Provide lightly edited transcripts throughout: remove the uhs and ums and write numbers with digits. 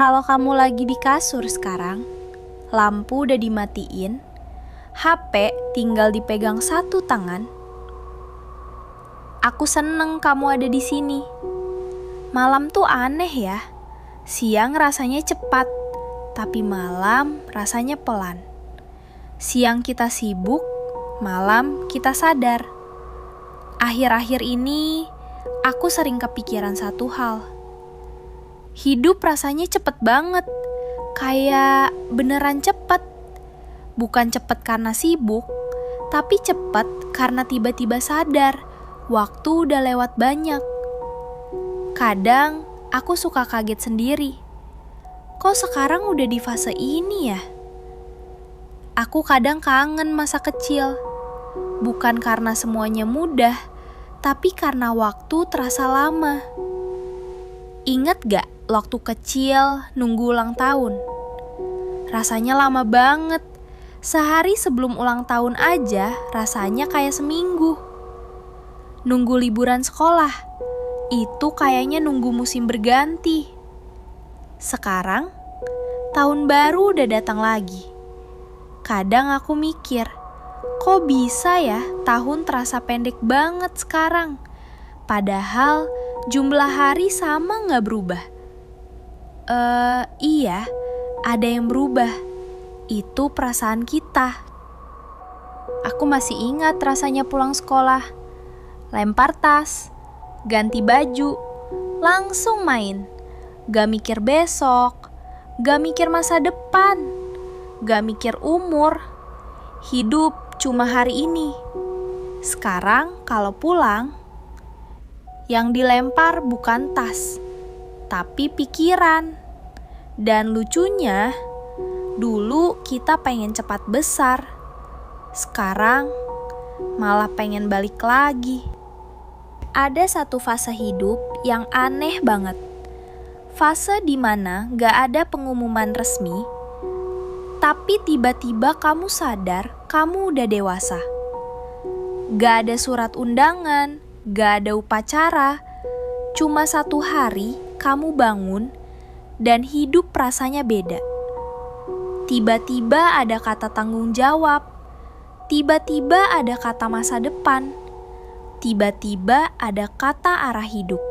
Kalau kamu lagi di kasur sekarang, lampu udah dimatiin, HP tinggal dipegang satu tangan. Aku seneng kamu ada di sini. Malam tuh aneh ya. Siang rasanya cepat, tapi malam rasanya pelan. Siang kita sibuk, malam kita sadar. Akhir-akhir ini, aku sering kepikiran satu hal. Hidup rasanya cepet banget, kayak beneran cepet. Bukan cepet karena sibuk, tapi cepet karena tiba-tiba sadar waktu udah lewat banyak. Kadang aku suka kaget sendiri. Kok sekarang udah di fase ini ya? Aku kadang kangen masa kecil. Bukan karena semuanya mudah, tapi karena waktu terasa lama. Ingat gak waktu kecil nunggu ulang tahun? Rasanya lama banget. Sehari sebelum ulang tahun aja rasanya kayak seminggu. Nunggu liburan sekolah, itu kayaknya nunggu musim berganti. Sekarang, tahun baru udah datang lagi. Kadang aku mikir, kok bisa ya tahun terasa pendek banget sekarang? Padahal jumlah hari sama gak berubah. Iya, ada yang berubah. Itu perasaan kita. Aku masih ingat rasanya pulang sekolah. Lempar tas, ganti baju, langsung main. Gak mikir besok, gak mikir masa depan, gak mikir umur. Hidup cuma hari ini. Sekarang kalau pulang, yang dilempar bukan tas, tapi pikiran. Dan lucunya, dulu kita pengen cepat besar. Sekarang malah pengen balik lagi. Ada satu fase hidup yang aneh banget. Fase dimana gak ada pengumuman resmi, tapi tiba-tiba kamu sadar kamu udah dewasa. Gak ada surat undangan, gak ada upacara. Cuma satu hari kamu bangun dan hidup rasanya beda. Tiba-tiba ada kata tanggung jawab. Tiba-tiba ada kata masa depan. Tiba-tiba ada kata arah hidup.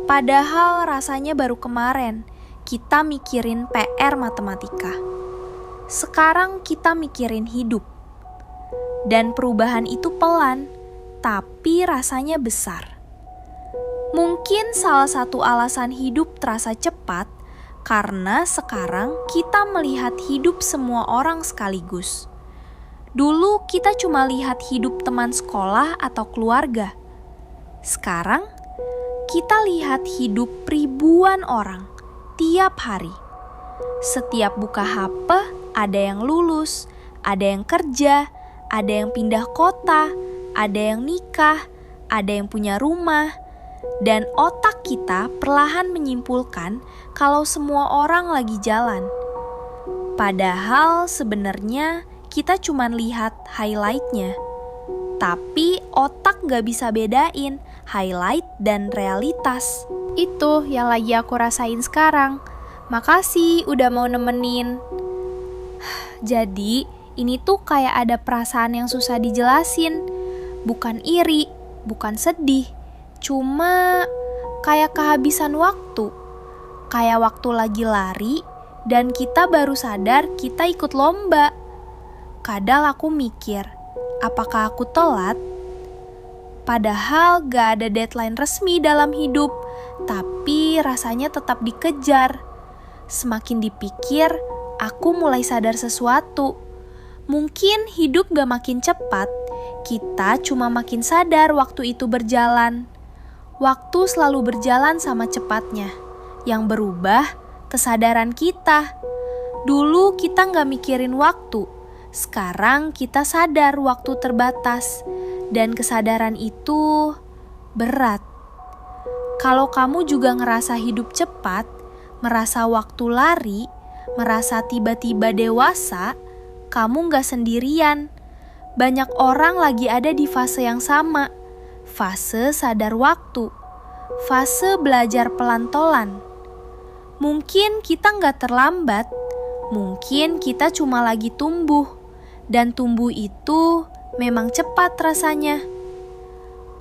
Padahal rasanya baru kemarin kita mikirin PR matematika. Sekarang kita mikirin hidup. Dan perubahan itu pelan, tapi rasanya besar. Mungkin salah satu alasan hidup terasa cepat karena sekarang kita melihat hidup semua orang sekaligus. Dulu kita cuma lihat hidup teman sekolah atau keluarga. Sekarang kita lihat hidup ribuan orang tiap hari. Setiap buka HP ada yang lulus, ada yang kerja, ada yang pindah kota, ada yang nikah, ada yang punya rumah. Dan otak kita perlahan menyimpulkan kalau semua orang lagi jalan. Padahal sebenarnya kita cuma lihat highlight-nya. Tapi otak gak bisa bedain highlight dan realitas. Itu yang lagi aku rasain sekarang. Makasih udah mau nemenin. Jadi ini tuh kayak ada perasaan yang susah dijelasin. Bukan iri, bukan sedih. Cuma kayak kehabisan waktu. Kayak waktu lagi lari dan kita baru sadar kita ikut lomba. Kadang aku mikir, apakah aku telat? Padahal gak ada deadline resmi dalam hidup, tapi rasanya tetap dikejar. Semakin dipikir, aku mulai sadar sesuatu. Mungkin hidup gak makin cepat, kita cuma makin sadar waktu itu berjalan. Waktu selalu berjalan sama cepatnya. Yang berubah, kesadaran kita. Dulu kita gak mikirin waktu. Sekarang kita sadar waktu terbatas. Dan kesadaran itu berat. Kalau kamu juga ngerasa hidup cepat, merasa waktu lari, merasa tiba-tiba dewasa, kamu gak sendirian. Banyak orang lagi ada di fase yang sama. Fase sadar waktu. Fase belajar pelan-pelan. Mungkin kita nggak terlambat, mungkin kita cuma lagi tumbuh, dan tumbuh itu memang cepat rasanya.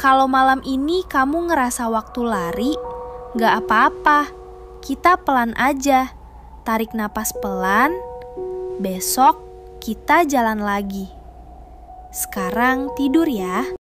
Kalau malam ini kamu ngerasa waktu lari, nggak apa-apa, kita pelan aja, tarik napas pelan, besok kita jalan lagi. Sekarang tidur ya.